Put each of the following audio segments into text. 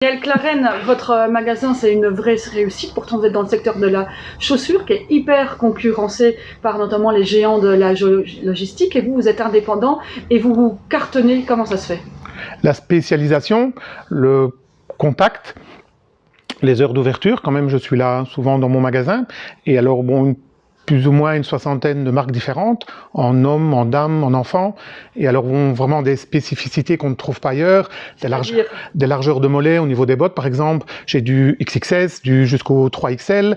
Daniel Clarène, votre magasin, c'est une vraie réussite. Pourtant, vous êtes dans le secteur de la chaussure, qui est hyper concurrencé par notamment les géants de la logistique. Et vous, vous êtes indépendant et vous cartonnez. Comment ça se fait? La spécialisation, le contact, les heures d'ouverture. Quand même, je suis là souvent dans mon magasin. Et alors, bon, plus ou moins une soixantaine de marques différentes, en hommes, en dames, en enfants, et alors vraiment des spécificités qu'on ne trouve pas ailleurs, des largeurs de mollets au niveau des bottes par exemple, j'ai du XXS, jusqu'au 3XL,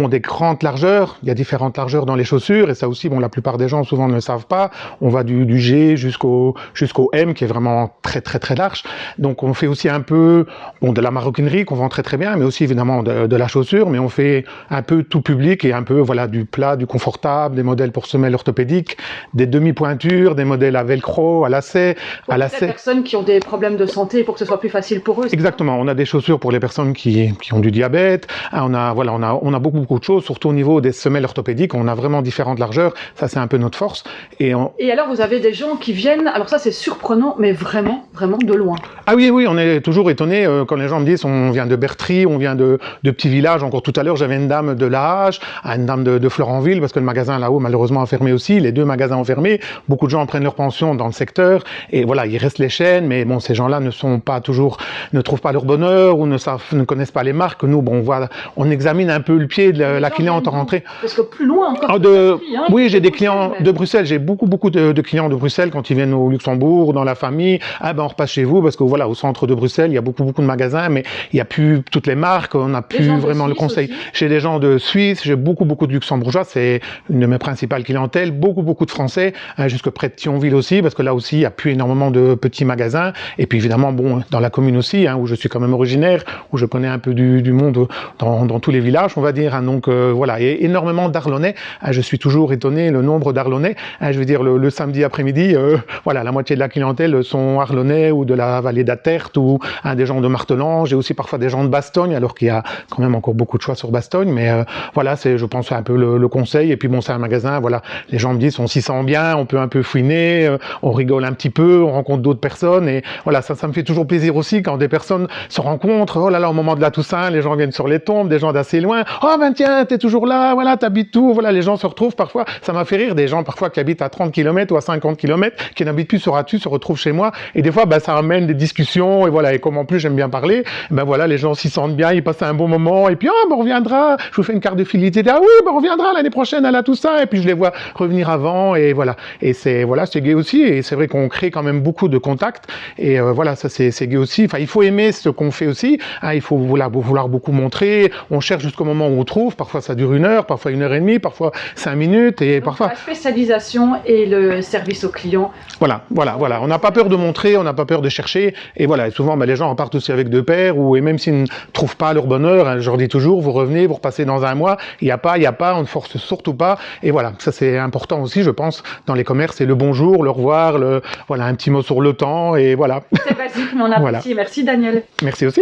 des grandes largeurs, il y a différentes largeurs dans les chaussures, et ça aussi, bon, la plupart des gens souvent ne le savent pas, on va du G jusqu'au M, qui est vraiment très très très large, donc on fait aussi un peu, bon, de la maroquinerie qu'on vend très très bien, mais aussi évidemment de la chaussure, mais on fait un peu tout public, et un peu, voilà, du plat, du confortable, des modèles pour semelles orthopédiques, des demi-pointures, des modèles à velcro, à lacets. Pour les personnes qui ont des problèmes de santé, pour que ce soit plus facile pour eux. Exactement, on a des chaussures pour les personnes qui ont du diabète, on a beaucoup de choses, surtout au niveau des semelles orthopédiques, on a vraiment différentes largeurs, ça c'est un peu notre force. Et alors vous avez des gens qui viennent, alors ça c'est surprenant, mais vraiment de loin. Ah oui, on est toujours étonné quand les gens me disent on vient de Bertry, on vient de petits villages. Encore tout à l'heure, j'avais une dame de La Hache, une dame de Florenville, parce que le magasin là-haut malheureusement a fermé aussi, les deux magasins ont fermé. Beaucoup de gens prennent leur pension dans le secteur et voilà, il reste les chaînes, mais bon, ces gens-là ne trouvent pas leur bonheur ou ne connaissent pas les marques. Nous, bon, voilà, on examine un peu le pied de la cliente en rentrée. Parce que plus loin encore. Oui, j'ai des clients de Bruxelles, j'ai beaucoup de clients de Bruxelles quand ils viennent au Luxembourg, dans la famille. Ah ben on repasse chez vous parce que voilà, au centre de Bruxelles, il y a beaucoup de magasins, mais il n'y a plus toutes les marques, on n'a plus vraiment le conseil. J'ai des gens de Suisse, j'ai beaucoup de Luxembourgeois, c'est une de mes principales clientèles, beaucoup de Français, jusque près de Thionville aussi, parce que là aussi, il n'y a plus énormément de petits magasins. Et puis évidemment, bon, dans la commune aussi, où je suis quand même originaire, où je connais un peu du monde dans tous les villages, on va dire. Donc voilà, et énormément d'Arlonnais. Je suis toujours étonné, le nombre d'Arlonnais. Je veux dire, le samedi après-midi, voilà, la moitié de la clientèle sont Arlonnais ou de la vallée d'Atert ou des gens de Martelange. J'ai aussi parfois des gens de Bastogne, alors qu'il y a quand même encore beaucoup de choix sur Bastogne. Mais voilà, je pense, un peu le conseil. Et puis bon, c'est un magasin, voilà, les gens me disent on s'y sent bien, on peut un peu fouiner, on rigole un petit peu, on rencontre d'autres personnes. Et voilà, ça me fait toujours plaisir aussi quand des personnes se rencontrent. Oh là là, au moment de la Toussaint, les gens viennent sur les tombes, des gens d'assez loin. Oh ben tiens, t'es toujours là, voilà, t'habites où? Voilà, les gens se retrouvent parfois. Ça m'a fait rire, des gens parfois qui habitent à 30 km ou à 50 km, qui n'habitent plus sur Atu, se retrouvent chez moi. Et des fois, ben, ça amène des discussions. Et voilà, et comme en plus j'aime bien parler, ben voilà, les gens s'y sentent bien, ils passent un bon moment. Et puis, ben, on reviendra, je vous fais une carte de fidélité. Ah oui, ben, on reviendra l'année prochaine à la Toussaint. Et puis je les vois revenir avant. Et voilà. Et c'est gai aussi. Et c'est vrai qu'on crée quand même beaucoup de contacts. Et voilà, ça c'est gai aussi. Enfin, il faut aimer ce qu'on fait aussi. Il faut vouloir beaucoup montrer. On cherche jusqu'au moment où on trouve. Parfois ça dure 1 heure, parfois 1 heure et demie, parfois 5 minutes. Et donc, parfois la spécialisation et le service au client. Voilà. On n'a pas peur de montrer, on n'a pas peur de chercher. Et voilà, et souvent, ben, les gens repartent aussi avec 2 paires, et même s'ils ne trouvent pas leur bonheur, je leur dis toujours, vous revenez, vous repassez dans 1 mois, il n'y a pas, on ne force surtout pas. Et voilà, ça c'est important aussi, je pense, dans les commerces, c'est le bonjour, le revoir, voilà, un petit mot sur le temps, et voilà. C'est basique, mais on apprécie. Voilà. Merci Daniel. Merci aussi.